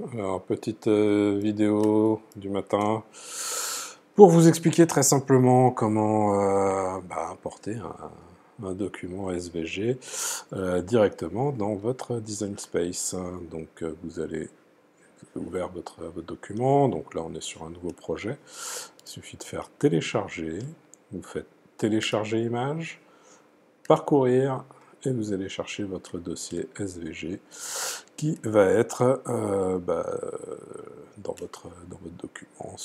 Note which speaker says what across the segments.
Speaker 1: Alors, petite vidéo du matin pour vous expliquer très simplement comment importer un document SVG directement dans votre Design Space. Donc vous allez ouvrir votre document, donc là on est sur un nouveau projet, il suffit de faire télécharger, vous faites télécharger image, parcourir, et vous allez chercher votre dossier SVG qui va être dans votre document,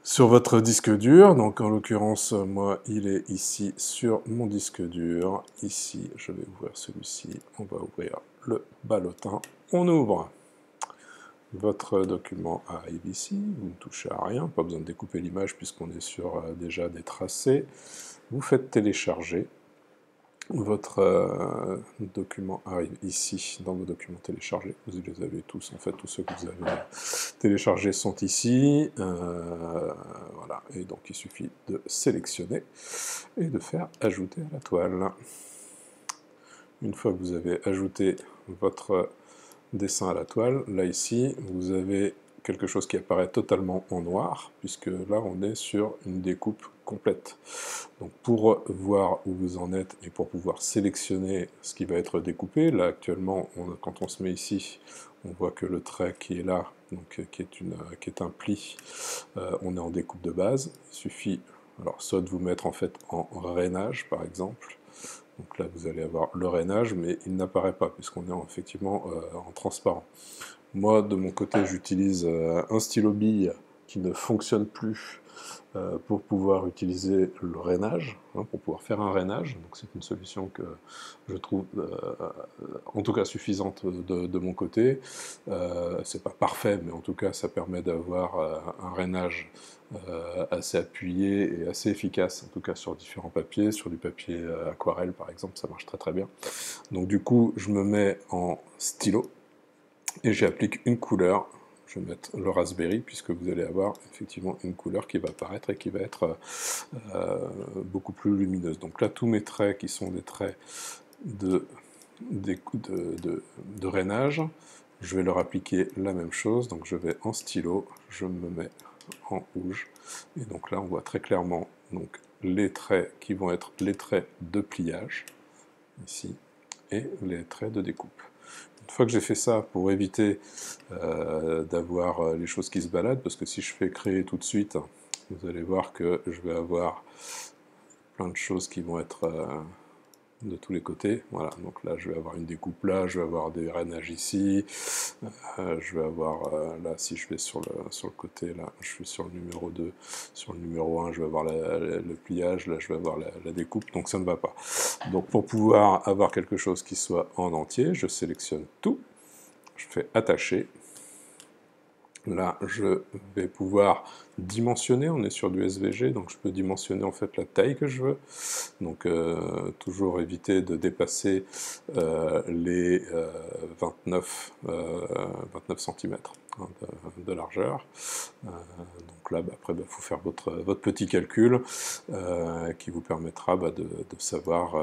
Speaker 1: sur votre disque dur. Donc en l'occurrence, moi, il est ici sur mon disque dur. Ici, je vais ouvrir celui-ci. On va ouvrir le ballotin. On ouvre. Votre document arrive ici. Vous ne touchez à rien. Pas besoin de découper l'image puisqu'on est sur déjà des tracés. Vous faites télécharger. Votre document arrive ici, dans vos documents téléchargés. Vous les avez tous, en fait, tous ceux que vous avez téléchargés sont ici. Voilà, et donc il suffit de sélectionner et de faire ajouter à la toile. Une fois que vous avez ajouté votre dessin à la toile, là ici, vous avez quelque chose qui apparaît totalement en noir, puisque là on est sur une découpe complète. Donc pour voir où vous en êtes et pour pouvoir sélectionner ce qui va être découpé, là actuellement, quand on se met ici, on voit que le trait qui est là, donc, qui est un pli, on est en découpe de base. Il suffit alors soit de vous mettre en fait en rainage par exemple. Donc là vous allez avoir le rainage, mais il n'apparaît pas puisqu'on est effectivement en transparent. Moi, de mon côté, j'utilise un stylo bille qui ne fonctionne plus pour pouvoir utiliser le rainage, pour pouvoir faire un rainage. Donc c'est une solution que je trouve en tout cas suffisante de mon côté. C'est pas parfait, mais en tout cas ça permet d'avoir un rainage assez appuyé et assez efficace, en tout cas sur différents papiers, sur du papier aquarelle par exemple, ça marche très très bien. Donc du coup, je me mets en stylo, et j'applique une couleur. Je vais mettre le Raspberry, puisque vous allez avoir effectivement une couleur qui va apparaître et qui va être beaucoup plus lumineuse. Donc là, tous mes traits qui sont des traits de rainage, je vais leur appliquer la même chose. Donc je vais en stylo, je me mets en rouge, et donc là on voit très clairement donc, les traits qui vont être les traits de pliage, ici, et les traits de découpe. Une fois que j'ai fait ça, pour éviter d'avoir les choses qui se baladent, parce que si je fais créer tout de suite, vous allez voir que je vais avoir plein de choses qui vont être de tous les côtés. Voilà, donc là je vais avoir une découpe là, je vais avoir des rainages ici, je vais avoir là, si je vais sur le côté, là je suis sur le numéro 2, sur le numéro 1 je vais avoir le pliage, là je vais avoir la découpe, donc ça ne va pas. Donc pour pouvoir avoir quelque chose qui soit en entier, je sélectionne tout, je fais attacher. Là, je vais pouvoir dimensionner, on est sur du SVG, donc je peux dimensionner en fait la taille que je veux. Donc toujours éviter de dépasser les 29 cm de largeur. Donc là, après, faut faire votre petit calcul qui vous permettra de savoir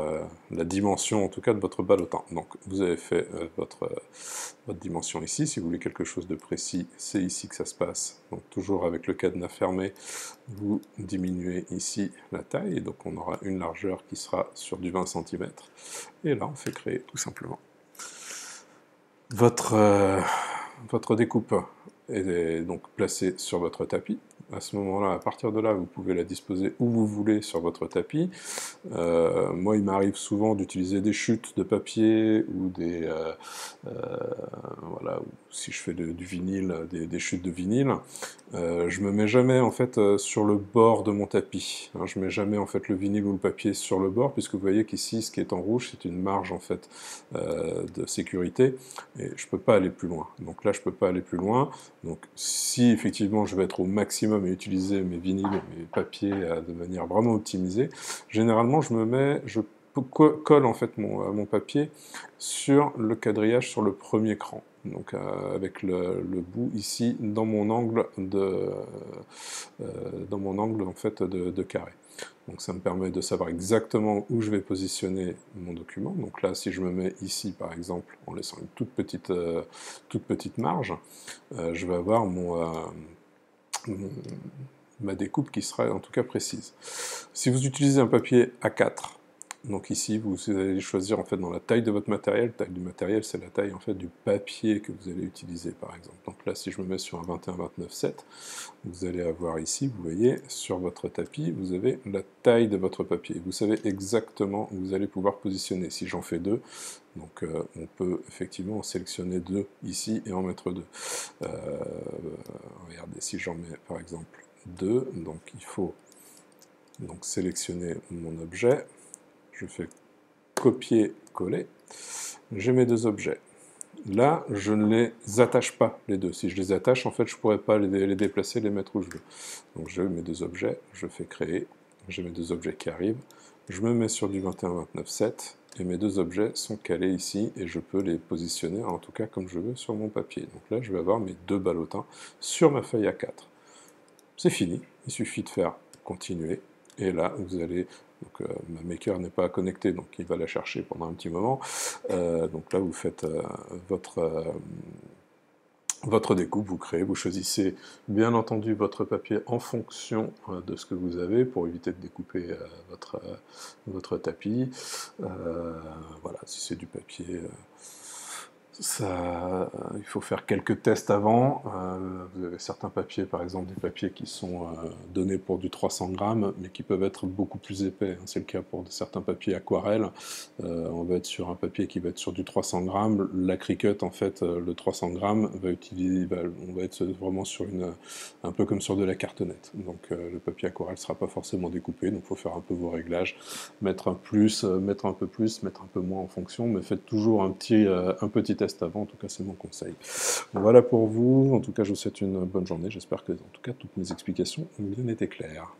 Speaker 1: la dimension, en tout cas, de votre ballotin. Donc vous avez fait votre dimension ici. Si vous voulez quelque chose de précis, c'est ici que ça se passe. Donc toujours avec le cadenas fermé, vous diminuez ici la taille, et donc on aura une largeur qui sera sur du 20 cm. Et là, on fait créer tout simplement. Votre découpe est donc placée sur votre tapis. À ce moment-là, à partir de là, vous pouvez la disposer où vous voulez sur votre tapis. Moi, il m'arrive souvent d'utiliser des chutes de papier ou des voilà, ou si je fais du vinyle, des chutes de vinyle. Je me mets jamais en fait sur le bord de mon tapis. Hein, je mets jamais en fait le vinyle ou le papier sur le bord, puisque vous voyez qu'ici, ce qui est en rouge, c'est une marge en fait de sécurité, et je peux pas aller plus loin. Donc là, je peux pas aller plus loin. Donc si effectivement je vais être au maximum et utiliser mes vinyles et mes papiers de manière vraiment optimisée, généralement je colle en fait mon papier sur le quadrillage sur le premier cran. donc avec le bout ici dans mon angle en fait de carré. Donc ça me permet de savoir exactement où je vais positionner mon document. Donc là, si je me mets ici, par exemple, en laissant une toute petite marge, je vais avoir ma découpe qui sera en tout cas précise. Si vous utilisez un papier A4, donc ici vous allez choisir en fait dans la taille de votre matériel. La taille du matériel, c'est la taille en fait du papier que vous allez utiliser, par exemple. Donc là, si je me mets sur un 21-29-7, vous allez avoir ici, vous voyez, sur votre tapis, vous avez la taille de votre papier. Vous savez exactement où vous allez pouvoir positionner. Si j'en fais 2, donc on peut effectivement en sélectionner 2 ici et en mettre 2. Regardez, si j'en mets par exemple 2, donc il faut donc sélectionner mon objet. Je fais copier-coller, j'ai mes 2 objets. Là, je ne les attache pas, les deux. Si je les attache, en fait, je ne pourrais pas les déplacer, les mettre où je veux. Donc j'ai mes 2 objets, je fais créer, j'ai mes 2 objets qui arrivent, je me mets sur du 21-29-7, et mes 2 objets sont calés ici, et je peux les positionner, en tout cas comme je veux, sur mon papier. Donc là, je vais avoir mes 2 ballotins sur ma feuille A4. C'est fini, il suffit de faire continuer, et là, vous allez... Donc ma maker n'est pas connectée, donc il va la chercher pendant un petit moment. Donc là, vous faites votre découpe, vous créez, vous choisissez bien entendu votre papier en fonction de ce que vous avez pour éviter de découper votre tapis. Voilà, si c'est du papier... il faut faire quelques tests avant. Vous avez certains papiers, par exemple des papiers qui sont donnés pour du 300 grammes, mais qui peuvent être beaucoup plus épais. C'est le cas pour certains papiers aquarelles. On va être sur un papier qui va être sur du 300 grammes. La Cricut, en fait, le 300 grammes, on va être vraiment sur un peu comme sur de la cartonnette. Donc le papier aquarelle ne sera pas forcément découpé, donc il faut faire un peu vos réglages, mettre un peu plus, mettre un peu moins en fonction, mais faites toujours un petit test avant, en tout cas c'est mon conseil. Bon, voilà pour vous, en tout cas je vous souhaite une bonne journée, j'espère que en tout cas toutes mes explications ont bien été claires.